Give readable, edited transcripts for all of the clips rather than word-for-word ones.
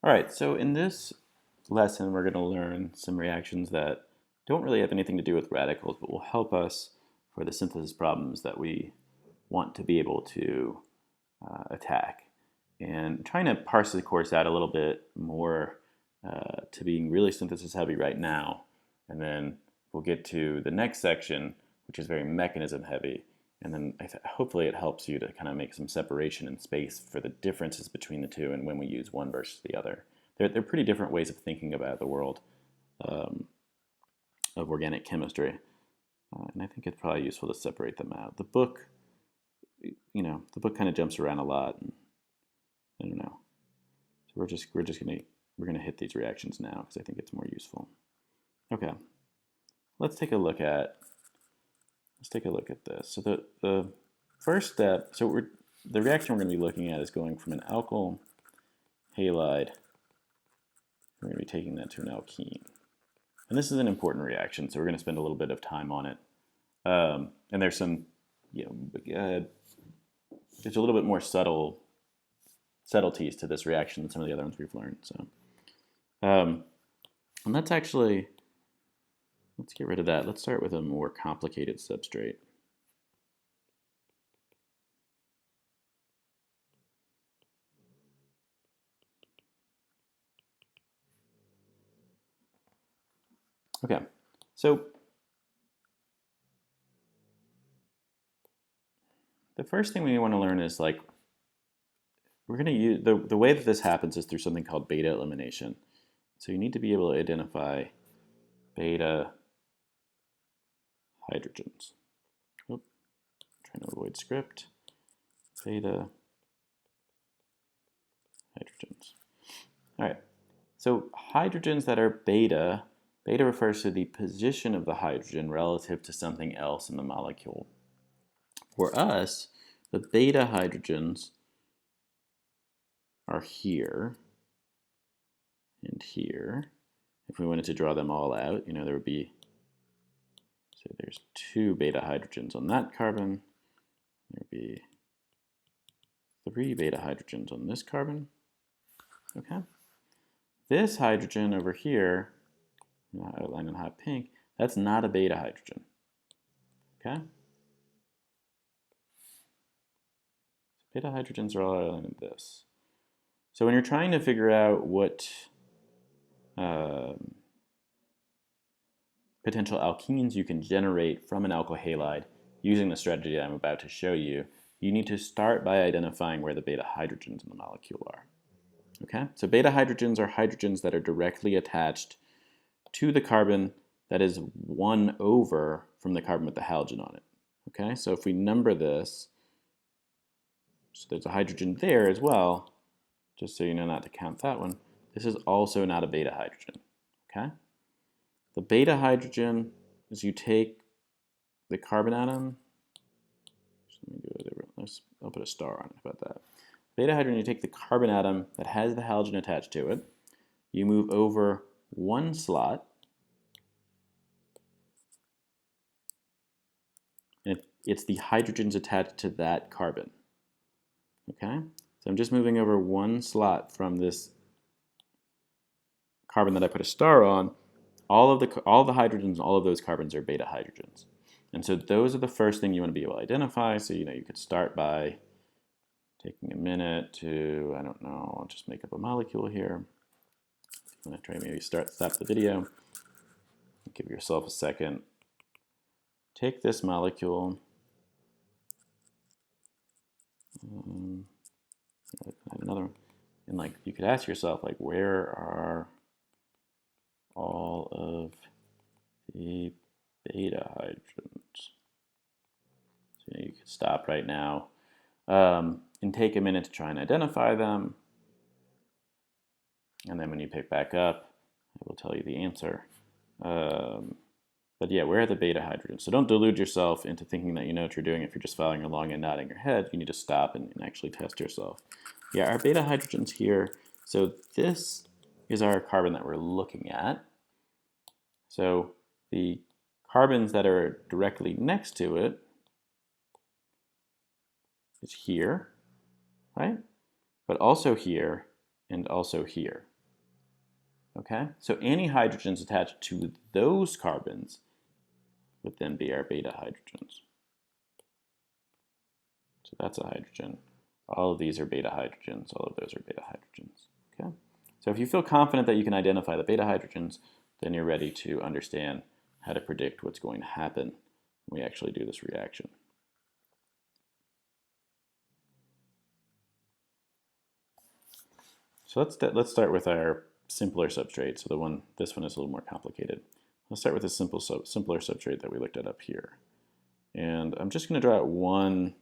All right, so in this lesson, we're going to learn some reactions that don't really have anything to do with radicals, but will help us for the synthesis problems that we want to be able to attack. And trying to parse the course out a little bit more to being really synthesis heavy right now. And then we'll get to the next section, which is very mechanism heavy. And then hopefully it helps you to kind of make some separation in space for the differences between the two and when we use one versus the other. They're pretty different ways of thinking about the world of organic chemistry. And I think it's probably useful to separate them out. The book, the book kind of jumps around a lot. And I don't know. So we're gonna hit these reactions now because I think it's more useful. Okay, let's take a look at this. So the first step, the reaction we're going to be looking at is going from an alkyl halide. We're going to be taking that to an alkene. And this is an important reaction, so we're going to spend a little bit of time on it. And there's some, there's a little bit more subtleties to this reaction than some of the other ones we've learned. So, and let's get rid of that. Let's start with a more complicated substrate. Okay, so the first thing we want to learn is we're going to use, the way that this happens is through something called beta elimination. So you need to be able to identify beta hydrogens. Trying to avoid script. Beta hydrogens. All right, so hydrogens that are beta refers to the position of the hydrogen relative to something else in the molecule. For us, the beta hydrogens are here and here. If we wanted to draw them all out, there would be, say there's 2 beta hydrogens on that carbon. There would be 3 beta hydrogens on this carbon. Okay. This hydrogen over here, outlined in hot pink, that's not a beta hydrogen. Okay? Beta hydrogens are all outlined in this. So when you're trying to figure out what potential alkenes you can generate from an alkyl halide using the strategy that I'm about to show you, you need to start by identifying where the beta hydrogens in the molecule are. Okay? So beta hydrogens are hydrogens that are directly attached to the carbon that is 1 over from the carbon with the halogen on it. Okay? So if we number this, so there's a hydrogen there as well, just so you know not to count that one. This is also not a beta hydrogen. Okay? The beta hydrogen is you take the carbon atom. I'll put a star on it. How about that? Beta hydrogen, you take the carbon atom that has the halogen attached to it. You move over 1 slot. And it's the hydrogens attached to that carbon. Okay? So I'm just moving over 1 slot from this carbon that I put a star on. All the hydrogens, all of those carbons are beta hydrogens. And so those are the first thing you want to be able to identify. So, you could start by taking a minute to, I don't know, I'll just make up a molecule here. I'm going to try maybe stop the video. Give yourself a second. Take this molecule. Another one. And you could ask yourself, where are all of the beta hydrogens? So you could stop right now and take a minute to try and identify them. And then when you pick back up, I will tell you the answer. But yeah, where are the beta hydrogens? So don't delude yourself into thinking that you know what you're doing if you're just following along and nodding your head. You need to stop and actually test yourself. Yeah, our beta hydrogens here. So this is our carbon that we're looking at. So the carbons that are directly next to it is here, right? But also here and also here. Okay, so any hydrogens attached to those carbons would then be our beta hydrogens. So that's a hydrogen. All of these are beta hydrogens. All of those are beta hydrogens. Okay, so if you feel confident that you can identify the beta hydrogens, then you're ready to understand how to predict what's going to happen when we actually do this reaction. So let's start with our simpler substrate. So this one is a little more complicated. Let's start with a simpler substrate that we looked at up here. And I'm just going to draw out one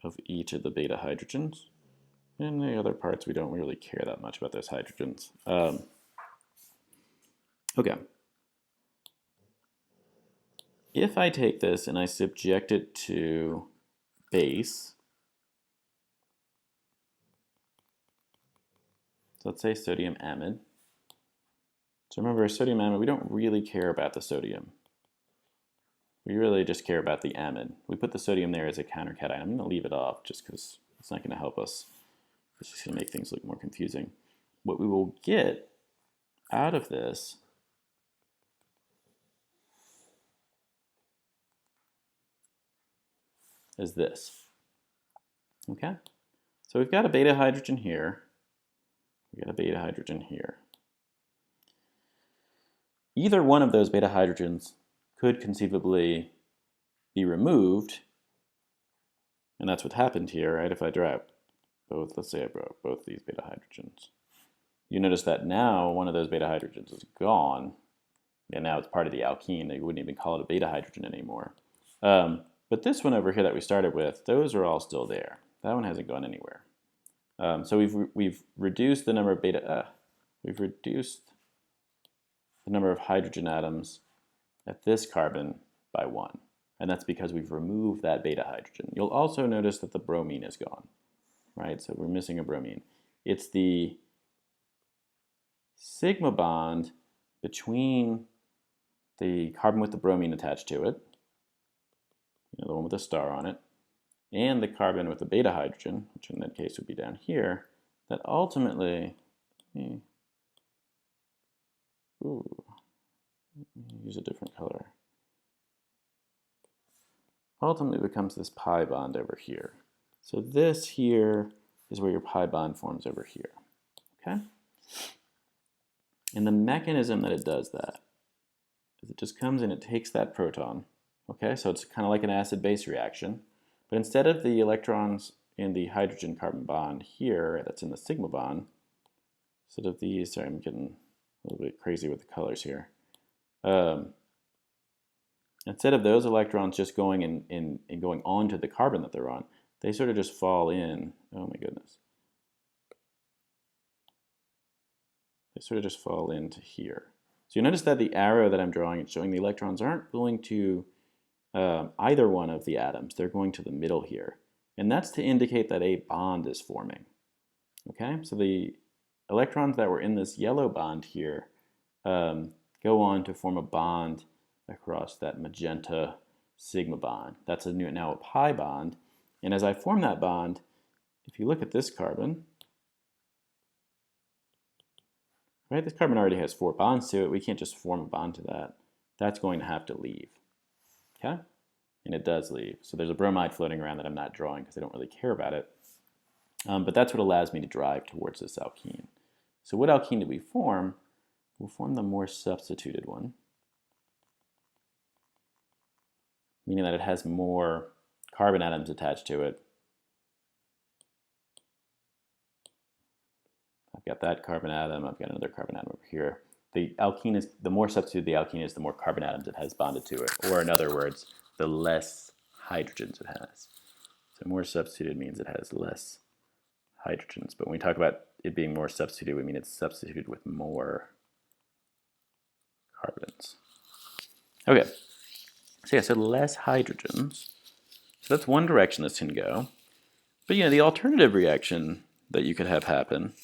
of each of the beta hydrogens. And the other parts, we don't really care that much about those hydrogens. Okay. If I take this and I subject it to base, so let's say sodium amide. So remember, sodium amide, we don't really care about the sodium. We really just care about the amide. We put the sodium there as a countercation. I'm going to leave it off just because it's not going to help us. It's just going to make things look more confusing. What we will get out of this is this. Okay? So we've got a beta hydrogen here. We've got a beta hydrogen here. Either one of those beta hydrogens could conceivably be removed, and that's what happened here, right? If I drop both, let's say I broke both these beta hydrogens. You notice that now one of those beta hydrogens is gone, and now it's part of the alkene. You wouldn't even call it a beta hydrogen anymore. But this one over here that we started with, those are all still there. That one hasn't gone anywhere. So we've reduced the number of we've reduced the number of hydrogen atoms at this carbon by 1. And that's because we've removed that beta hydrogen. You'll also notice that the bromine is gone, right? So we're missing a bromine. It's the sigma bond between the carbon with the bromine attached to it, the one with the star on it, and the carbon with the beta hydrogen, which in that case would be down here, that ultimately, use a different color, ultimately becomes this pi bond over here. So this here is where your pi bond forms over here, okay? And the mechanism that it does that is it just comes in, it takes that proton, okay? So it's kind of like an acid-base reaction, but instead of the electrons in the hydrogen-carbon bond here, that's in the sigma bond, instead of these, sorry, I'm getting a little bit crazy with the colors here. Instead of those electrons just going and going onto the carbon that they're on, they sort of just fall in. Oh my goodness. They sort of just fall into here. So you notice that the arrow that I'm drawing is showing the electrons aren't going to either one of the atoms. They're going to the middle here. And that's to indicate that a bond is forming. Okay, so the electrons that were in this yellow bond here go on to form a bond across that magenta sigma bond. That's now a pi bond. And as I form that bond, if you look at this carbon, right, this carbon already has 4 bonds to it. We can't just form a bond to that. That's going to have to leave. Okay? And it does leave. So there's a bromide floating around that I'm not drawing because I don't really care about it. But that's what allows me to drive towards this alkene. So what alkene did we form? We'll form the more substituted one, meaning that it has more carbon atoms attached to it. I've got that carbon atom, I've got another carbon atom over here. The more substituted the alkene is, the more carbon atoms it has bonded to it, or in other words, the less hydrogens it has. So more substituted means it has less hydrogens. But when we talk about it being more substituted, we mean it's substituted with more carbons. Okay, so yeah, so less hydrogens. So that's one direction this can go. But the alternative reaction that you could have happen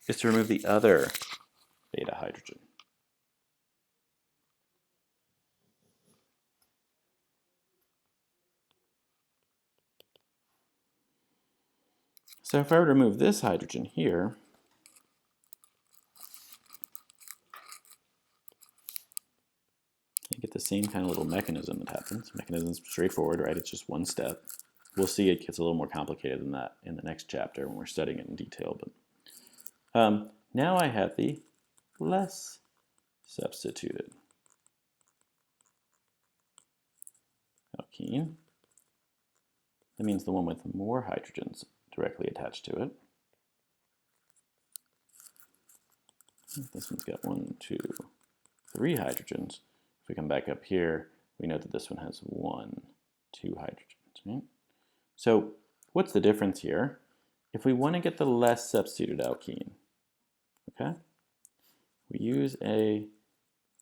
is to remove the other beta hydrogen. So if I were to remove this hydrogen here, I get the same kind of little mechanism that happens. Mechanism's straightforward, right? It's just one step. We'll see it gets a little more complicated than that in the next chapter when we're studying it in detail. But now I have the less substituted alkene. That means the one with more hydrogens directly attached to it. This one's got 1, 2, 3 hydrogens. If we come back up here, we know that this one has 1, 2 hydrogens, right? So what's the difference here? If we want to get the less substituted alkene, okay, we use a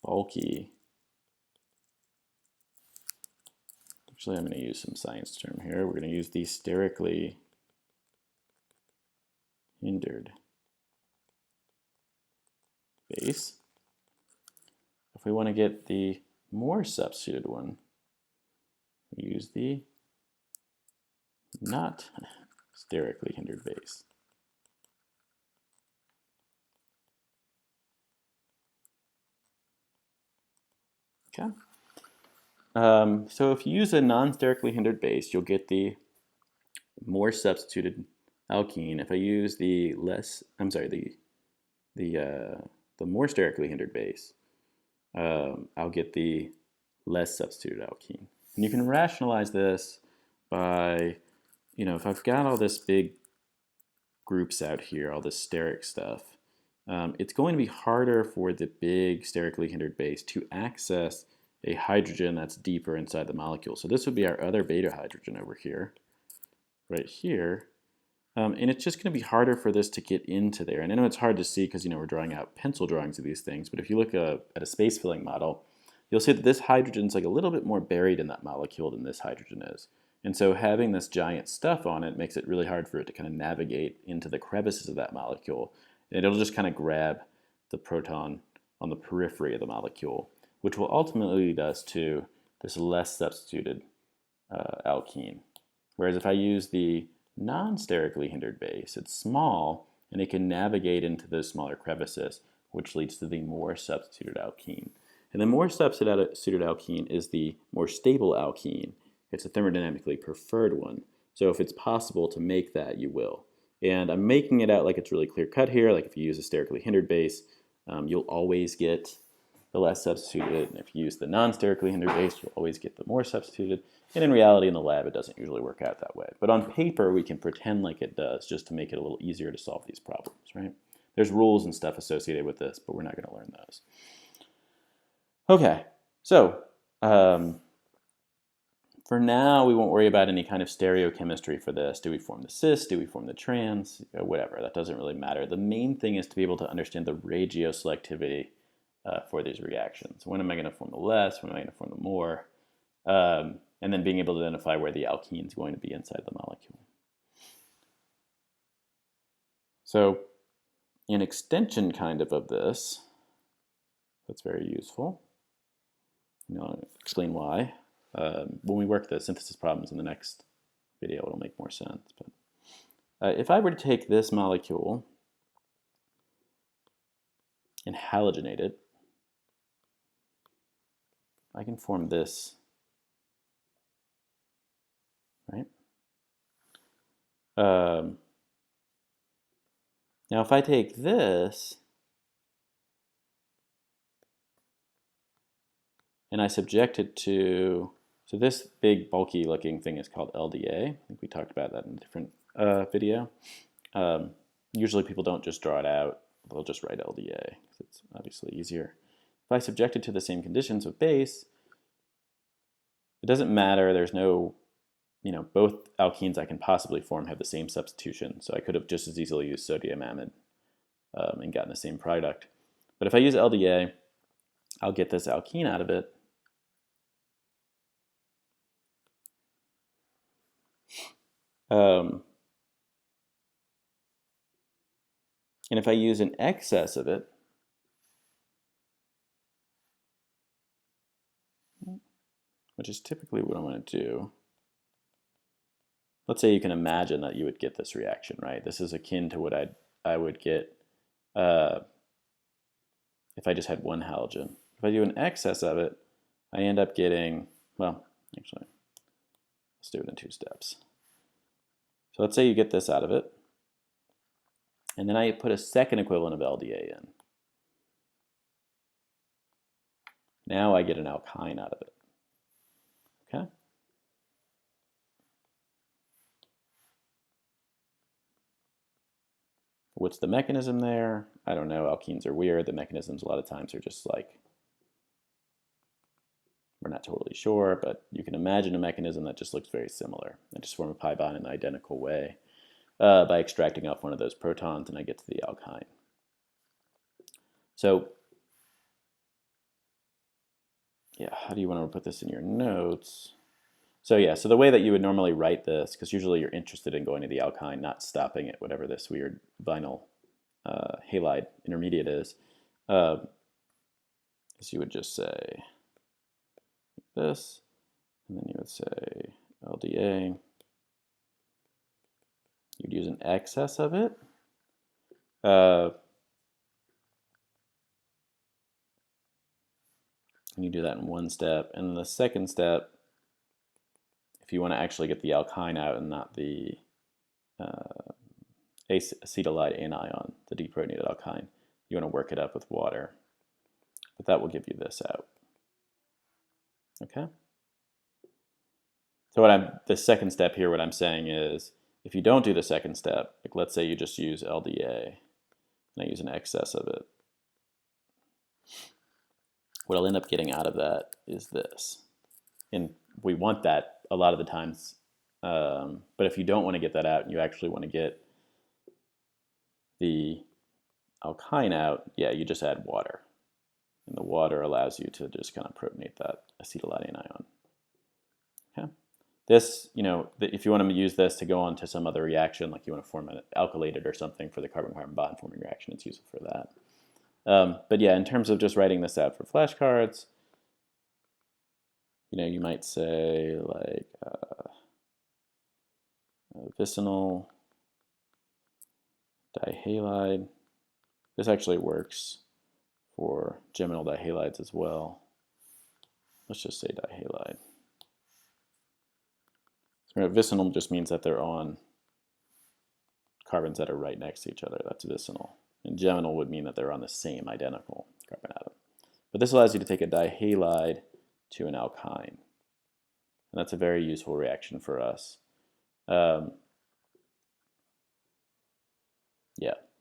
bulky, actually I'm going to use some science term here. We're going to use the sterically hindered base. If we want to get the more substituted one, we use the not sterically hindered base. Okay. So if you use a non-sterically hindered base, you'll get the more substituted alkene. If I use the more sterically hindered base, I'll get the less substituted alkene. And you can rationalize this by, if I've got all this big groups out here, all this steric stuff, it's going to be harder for the big sterically hindered base to access a hydrogen that's deeper inside the molecule. So this would be our other beta hydrogen over here, right here. And it's just going to be harder for this to get into there. And I know it's hard to see because we're drawing out pencil drawings of these things, but if you look at a space filling model, you'll see that this hydrogen's like a little bit more buried in that molecule than this hydrogen is. And so having this giant stuff on it makes it really hard for it to kind of navigate into the crevices of that molecule. And it'll just kind of grab the proton on the periphery of the molecule, which will ultimately lead us to this less substituted alkene. Whereas if I use the non-sterically hindered base, it's small and it can navigate into those smaller crevices, which leads to the more substituted alkene. And the more substituted alkene is the more stable alkene. It's a thermodynamically preferred one. So if it's possible to make that, you will. And I'm making it out like it's really clear cut here. Like if you use a sterically hindered base, you'll always get the less substituted. And if you use the non-sterically hindered base, you'll always get the more substituted. And in reality, in the lab, it doesn't usually work out that way. But on paper, we can pretend like it does just to make it a little easier to solve these problems, right? There's rules and stuff associated with this, but we're not going to learn those. Okay, so for now, we won't worry about any kind of stereochemistry for this. Do we form the cis? Do we form the trans? Whatever, that doesn't really matter. The main thing is to be able to understand the regioselectivity for these reactions. When am I going to form the less? When am I going to form the more? And then being able to identify where the alkene is going to be inside the molecule. So an extension kind of this, that's very useful. I'll explain why. When we work the synthesis problems in the next video, it'll make more sense. But if I were to take this molecule and halogenate it, I can form this, right? Now if I take this and I subject it to, so this big bulky looking thing is called LDA. I think we talked about that in a different video. Usually people don't just draw it out, they'll just write LDA because it's obviously easier. If I subject it to the same conditions with base, it doesn't matter, there's no, both alkenes I can possibly form have the same substitution, so I could have just as easily used sodium amide and gotten the same product. But if I use LDA, I'll get this alkene out of it. And if I use an excess of it, which is typically what I want to do, let's say you can imagine that you would get this reaction, right? This is akin to what I would get if I just had one halogen. If I do an excess of it, I end up getting, well, actually, let's do it in 2 steps. So let's say you get this out of it, and then I put a second equivalent of LDA in. Now I get an alkyne out of it, okay? What's the mechanism there? I don't know, alkenes are weird. The mechanisms a lot of times are just like, we're not totally sure, but you can imagine a mechanism that just looks very similar. I just form a pi bond in an identical way by extracting off one of those protons, and I get to the alkyne. So, yeah, how do you want to put this in your notes? So yeah, so the way that you would normally write this, because usually you're interested in going to the alkyne, not stopping at whatever this weird vinyl halide intermediate is you would just say this, and then you would say LDA. You'd use an excess of it. And you do that in 1 step. And then the second step, if you want to actually get the alkyne out and not the acetylide anion, the deprotonated alkyne, you want to work it up with water. But that will give you this out. Okay? So the second step here, what I'm saying is, if you don't do the second step, like let's say you just use LDA, and I use an excess of it, what I'll end up getting out of that is this. And we want that a lot of the times. But if you don't want to get that out and you actually want to get the alkyne out, yeah, you just add water. And the water allows you to just kind of protonate that acetylide anion. Okay. This, if you want to use this to go on to some other reaction, like you want to form an alkylated or something for the carbon-carbon bond forming reaction, it's useful for that. But yeah, in terms of just writing this out for flashcards, you might say like vicinal dihalide. This actually works for geminal dihalides as well. Let's just say dihalide. So vicinal just means that they're on carbons that are right next to each other. That's vicinal. And geminal would mean that they're on the same identical carbon atom. But this allows you to take a dihalide to an alkyne. And that's a very useful reaction for us. Yeah,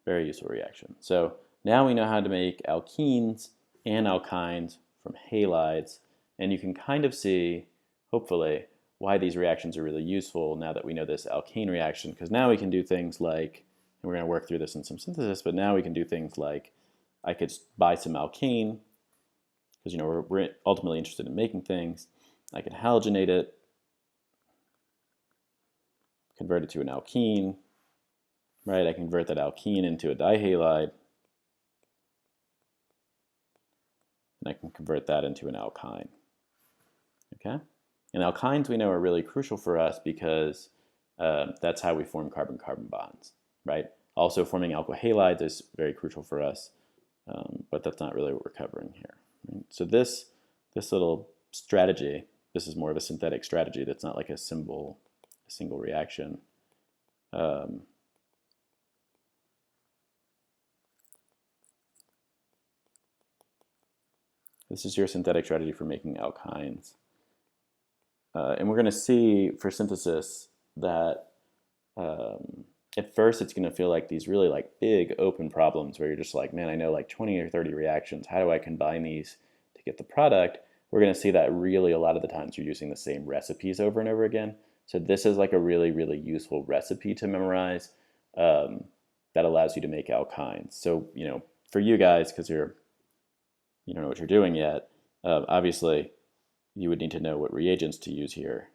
very useful reaction. So now we know how to make alkenes and alkynes from halides. And you can kind of see, hopefully, why these reactions are really useful now that we know this alkane reaction. Because now we can do things like, and we're going to work through this in some synthesis, but now we can do things like I could buy some alkane, because we're ultimately interested in making things. I can halogenate it, convert it to an alkene, right? I convert that alkene into a dihalide, and I can convert that into an alkyne. Okay? And alkynes we know are really crucial for us because that's how we form carbon-carbon bonds, right? Also forming alkyl halides is very crucial for us, but that's not really what we're covering here. Right? So this little strategy, this is more of a synthetic strategy that's not like a single reaction. This is your synthetic strategy for making alkynes. And we're going to see for synthesis that at first it's going to feel like these really like big open problems where you're just like, man, I know like 20 or 30 reactions. How do I combine these to get the product? We're going to see that really a lot of the times you're using the same recipes over and over again. So this is like a really, really useful recipe to memorize that allows you to make alkynes. So, for you guys, because you don't know what you're doing yet, obviously you would need to know what reagents to use here.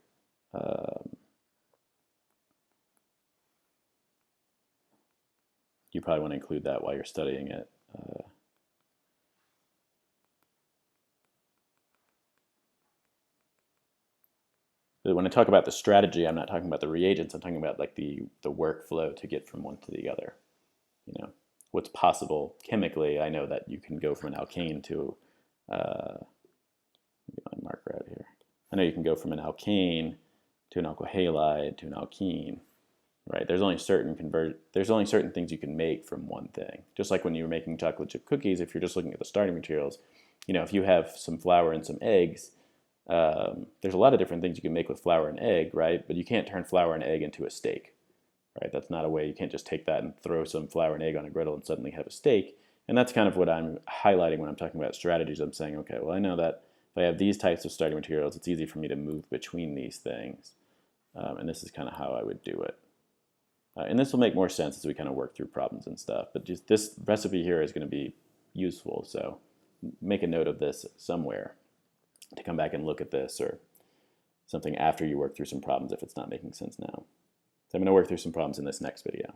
You probably want to include that while you're studying it. But when talk about the strategy, I'm not talking about the reagents. I'm talking about like the workflow to get from one to the other. You know, what's possible chemically. I know that you can go from an alkane to get my marker out here. I know you can go from an alkane to an alkyl halide to an alkene. Right? There's only certain things you can make from one thing. Just like when you were making chocolate chip cookies, if you're just looking at the starting materials, you know, if you have some flour and some eggs, there's a lot of different things you can make with flour and egg, right? But you can't turn flour and egg into a steak, right? That's not a way. You can't just take that and throw some flour and egg on a griddle and suddenly have a steak. And that's kind of what I'm highlighting when I'm talking about strategies. I'm saying, okay, well, I know that if I have these types of starting materials, it's easy for me to move between these things. And this is kind of how I would do it. And this will make more sense as we kind of work through problems and stuff. But just this recipe here is going to be useful. So make a note of this somewhere to come back and look at this or something after you work through some problems if it's not making sense now. So I'm going to work through some problems in this next video.